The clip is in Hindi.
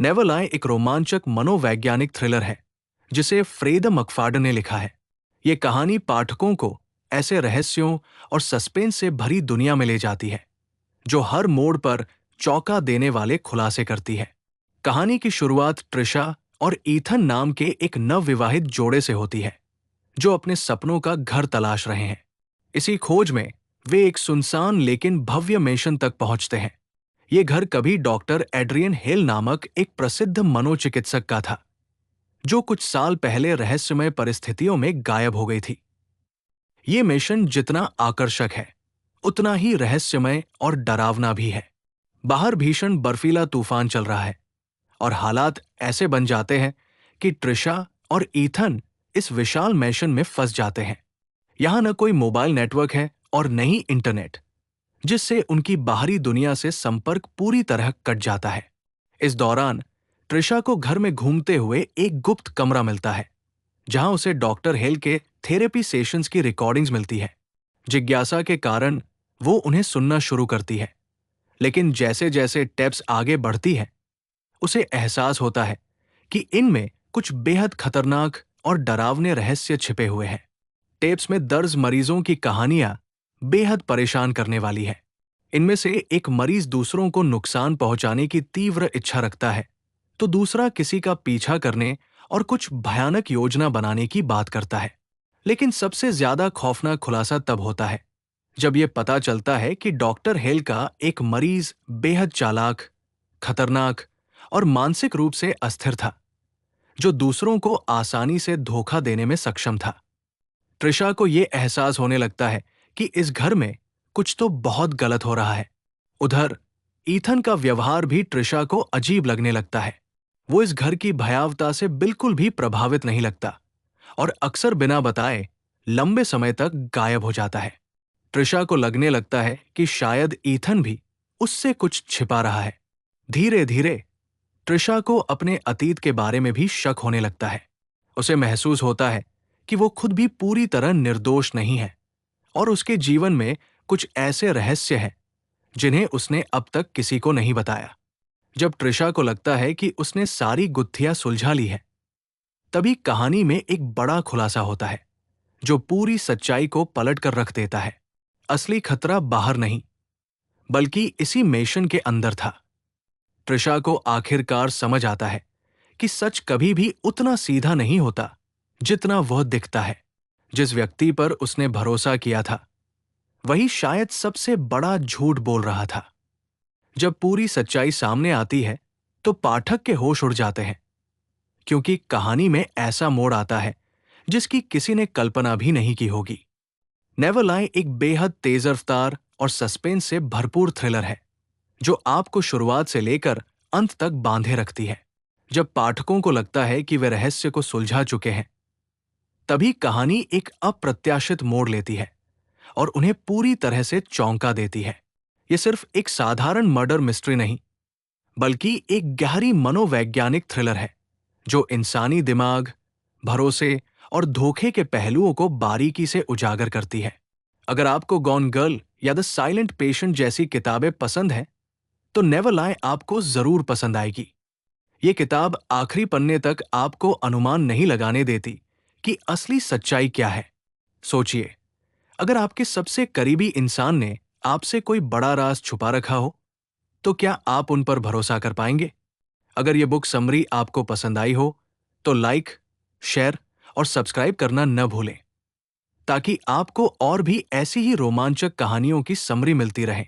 नेवर लाई एक रोमांचक मनोवैज्ञानिक थ्रिलर है जिसे फ्रेड मैकफार्डन ने लिखा है। ये कहानी पाठकों को ऐसे रहस्यों और सस्पेंस से भरी दुनिया में ले जाती है जो हर मोड़ पर चौंका देने वाले खुलासे करती है। कहानी की शुरुआत ट्रिशा और ईथन नाम के एक नवविवाहित जोड़े से होती है जो अपने सपनों का घर तलाश रहे हैं। इसी खोज में वे एक सुनसान लेकिन भव्य मेंशन तक पहुंचते हैं। ये घर कभी डॉक्टर एड्रियन हेल नामक एक प्रसिद्ध मनोचिकित्सक का था जो कुछ साल पहले रहस्यमय परिस्थितियों में गायब हो गई थी। ये मिशन जितना आकर्षक है उतना ही रहस्यमय और डरावना भी है। बाहर भीषण बर्फीला तूफान चल रहा है और हालात ऐसे बन जाते हैं कि ट्रिशा और ईथन इस विशाल मिशन में फंस जाते हैं। यहां न कोई मोबाइल नेटवर्क है और न ही इंटरनेट, जिससे उनकी बाहरी दुनिया से संपर्क पूरी तरह कट जाता है। इस दौरान ट्रिशा को घर में घूमते हुए एक गुप्त कमरा मिलता है जहां उसे डॉक्टर हेल के थेरेपी सेशंस की रिकॉर्डिंग्स मिलती है। जिज्ञासा के कारण वो उन्हें सुनना शुरू करती है, लेकिन जैसे जैसे टेप्स आगे बढ़ती है उसे एहसास होता है कि इनमें कुछ बेहद खतरनाक और डरावने रहस्य छिपे हुए हैं। टेप्स में दर्ज मरीजों की कहानियां बेहद परेशान करने वाली है। इनमें से एक मरीज दूसरों को नुकसान पहुंचाने की तीव्र इच्छा रखता है, तो दूसरा किसी का पीछा करने और कुछ भयानक योजना बनाने की बात करता है। लेकिन सबसे ज्यादा खौफनाक खुलासा तब होता है जब यह पता चलता है कि डॉक्टर हेल का एक मरीज बेहद चालाक, खतरनाक और मानसिक रूप से अस्थिर था, जो दूसरों को आसानी से धोखा देने में सक्षम था। ट्रिशा को यह एहसास होने लगता है कि इस घर में कुछ तो बहुत गलत हो रहा है। उधर ईथन का व्यवहार भी ट्रिशा को अजीब लगने लगता है। वो इस घर की भयावता से बिल्कुल भी प्रभावित नहीं लगता और अक्सर बिना बताए लंबे समय तक गायब हो जाता है। ट्रिशा को लगने लगता है कि शायद ईथन भी उससे कुछ छिपा रहा है। धीरे धीरे ट्रिशा को अपने अतीत के बारे में भी शक होने लगता है। उसे महसूस होता है कि वो खुद भी पूरी तरह निर्दोष नहीं है और उसके जीवन में कुछ ऐसे रहस्य हैं जिन्हें उसने अब तक किसी को नहीं बताया। जब ट्रिशा को लगता है कि उसने सारी गुत्थियां सुलझा ली है, तभी कहानी में एक बड़ा खुलासा होता है जो पूरी सच्चाई को पलट कर रख देता है। असली खतरा बाहर नहीं, बल्कि इसी मेशन के अंदर था। ट्रिशा को आखिरकार समझ आता है कि सच कभी भी उतना सीधा नहीं होता जितना वह दिखता है। जिस व्यक्ति पर उसने भरोसा किया था वही शायद सबसे बड़ा झूठ बोल रहा था। जब पूरी सच्चाई सामने आती है तो पाठक के होश उड़ जाते हैं, क्योंकि कहानी में ऐसा मोड़ आता है जिसकी किसी ने कल्पना भी नहीं की होगी। नेवर लाई एक बेहद तेज रफ्तार और सस्पेंस से भरपूर थ्रिलर है जो आपको शुरुआत से लेकर अंत तक बांधे रखती है। जब पाठकों को लगता है कि वे रहस्य को सुलझा चुके हैं, तभी कहानी एक अप्रत्याशित मोड़ लेती है और उन्हें पूरी तरह से चौंका देती है। यह सिर्फ एक साधारण मर्डर मिस्ट्री नहीं, बल्कि एक गहरी मनोवैज्ञानिक थ्रिलर है जो इंसानी दिमाग, भरोसे और धोखे के पहलुओं को बारीकी से उजागर करती है। अगर आपको गॉन गर्ल या द साइलेंट पेशेंट जैसी किताबें पसंद हैं, तो नेवर लाई आपको जरूर पसंद आएगी। ये किताब आखिरी पन्ने तक आपको अनुमान नहीं लगाने देती कि असली सच्चाई क्या है। सोचिए, अगर आपके सबसे करीबी इंसान ने आपसे कोई बड़ा राज छुपा रखा हो, तो क्या आप उन पर भरोसा कर पाएंगे? अगर यह बुक समरी आपको पसंद आई हो तो लाइक, शेयर और सब्सक्राइब करना न भूलें, ताकि आपको और भी ऐसी ही रोमांचक कहानियों की समरी मिलती रहे।